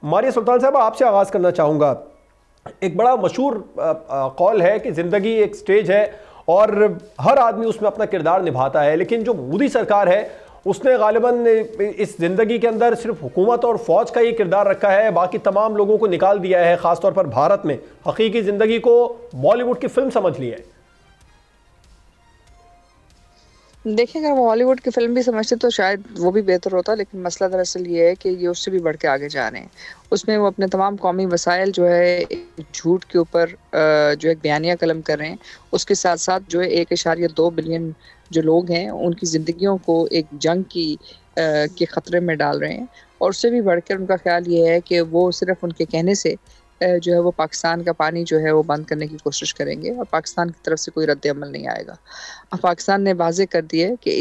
ماریہ سلطان صاحب آپ سے آغاز کرنا چاہوں گا. ایک بڑا مشہور قول ہے کہ زندگی ایک سٹیج ہے اور ہر آدمی اس میں اپنا کردار نبھاتا ہے، لیکن جو مودی سرکار ہے اس نے غالباً اس زندگی کے اندر صرف حکومت اور فوج کا یہ کردار رکھا ہے، باقی تمام لوگوں کو نکال دیا ہے، خاص طور پر بھارت میں حقیقی زندگی کو بالی ووڈ کی فلم سمجھ لی ہے. دیکھیں اگر وہ ہالی ووڈ کی فلم بھی سمجھتے تو شاید وہ بھی بہتر ہوتا، لیکن مسئلہ دراصل یہ ہے کہ یہ اس سے بھی بڑھ کے آگے جا رہے ہیں. اس میں وہ اپنے تمام قومی وسائل جو ہے جھوٹ کے اوپر جو ایک بیانیہ قلم کر رہے ہیں، اس کے ساتھ ساتھ جو ہے 1.2 بلین جو لوگ ہیں ان کی زندگیوں کو ایک جنگ کے خطرے میں ڈال رہے ہیں. اور اس سے بھی بڑھ کر ان کا خیال یہ ہے کہ وہ صرف ان کے کہنے سے جو ہے وہ پاکستان کا پانی جو ہے وہ بند کرنے کی کوشش کریں گے، اور پاکستان کی طرف سے کوئی رد عمل نہیں آئے گا. اب پاکستان نے واضح کر دیا ہے کہ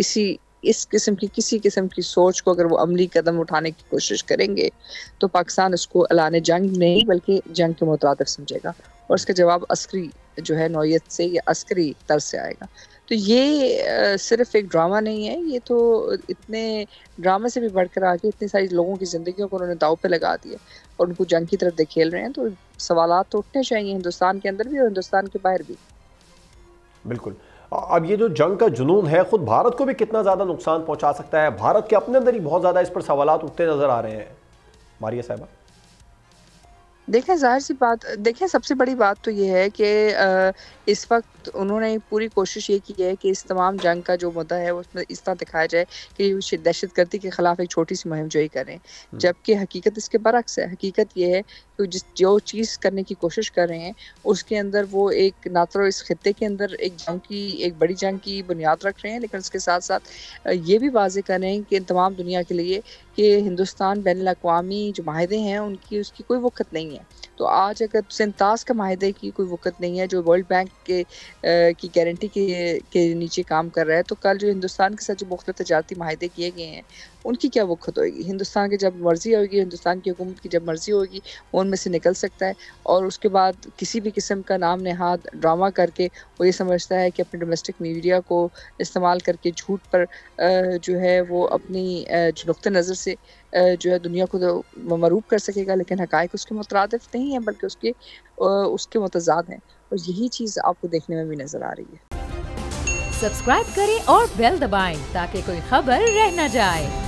اس قسم کی کسی قسم کی سوچ کو اگر وہ عملی قدم اٹھانے کی کوشش کریں گے تو پاکستان اس کو اعلان جنگ نہیں بلکہ جنگ کے مترادف سمجھے گا، اور اس کا جواب عسکری جو ہے نوعیت سے یا عسکری طرز سے آئے گا. تو یہ صرف ایک ڈرامہ نہیں ہے، یہ تو اتنے ڈرامے سے بھی بڑھ کر آگے اتنی ساری لوگوں کی زندگیوں کو انہوں نے داؤ پہ لگا دیا اور ان کو جنگ کی طرف کھیل رہے ہیں. تو سوالات تو اٹھنے چاہیے ہندوستان کے اندر بھی اور ہندوستان کے باہر بھی. بالکل. اب یہ جو جنگ کا جنون ہے خود بھارت کو بھی کتنا زیادہ نقصان پہنچا سکتا ہے؟ بھارت کے اپنے اندر ہی بہت زیادہ اس پر سوالات اٹھتے نظر آ رہے ہیں. ماریہ صاحبہ دیکھیں ظاہر سی بات، دیکھیں سب سے بڑی بات تو یہ ہے کہ اس وقت انہوں نے پوری کوشش یہ کی ہے کہ اس تمام جنگ کا جو مدعا ہے اس میں اس طرح دکھایا جائے کہ دہشت گردی کے خلاف ایک چھوٹی سی مہم جوئی کریں، جبکہ حقیقت اس کے برعکس ہے. حقیقت یہ ہے کہ جو چیز کرنے کی کوشش کر رہے ہیں اس کے اندر وہ ایک نہ تو اس خطے کے اندر ایک بڑی جنگ کی بنیاد رکھ رہے ہیں، لیکن اس کے ساتھ ساتھ یہ بھی واضح کر رہے ہیں کہ تمام دنیا کے لیے کہ ہندوستان بین الاقوامی جو معاہدے ہیں اس کی کوئی وقت نہیں ہے. تو آج اگر سنتاس کا معاہدے کی کوئی وقت نہیں ہے جو ورلڈ بینک کی گارنٹی کے نیچے کام کر رہا ہے، تو کل جو ہندوستان کے ساتھ جو مختلف تجارتی معاہدے کیے گئے ہیں ان کی کیا وقت ہوئے گی؟ ہندوستان کی جب مرضی ہوگی، ہندوستان کی حکومت کی جب مرضی ہوگی وہ ان میں سے نکل سکتا ہے، اور اس کے بعد کسی بھی قسم کا نام نہاد ڈرامہ کر کے وہ یہ سمجھتا ہے کہ اپنے ڈومیسٹک میڈیا کو استعمال کر کے جھوٹ پر جو ہے وہ اپنی جو نقطہ نظر سے جو ہے دنیا کو مروب کر سکے گا، لیکن حقائق اس کے مترادف نہیں ہیں بلکہ اس کے متضاد ہیں. اور یہی چیز آپ کو دیکھنے میں بھی نظر آ رہی ہے. سبسکرائب کریں اور بیل دبائیں تاکہ کوئی خبر رہ نہ جائے.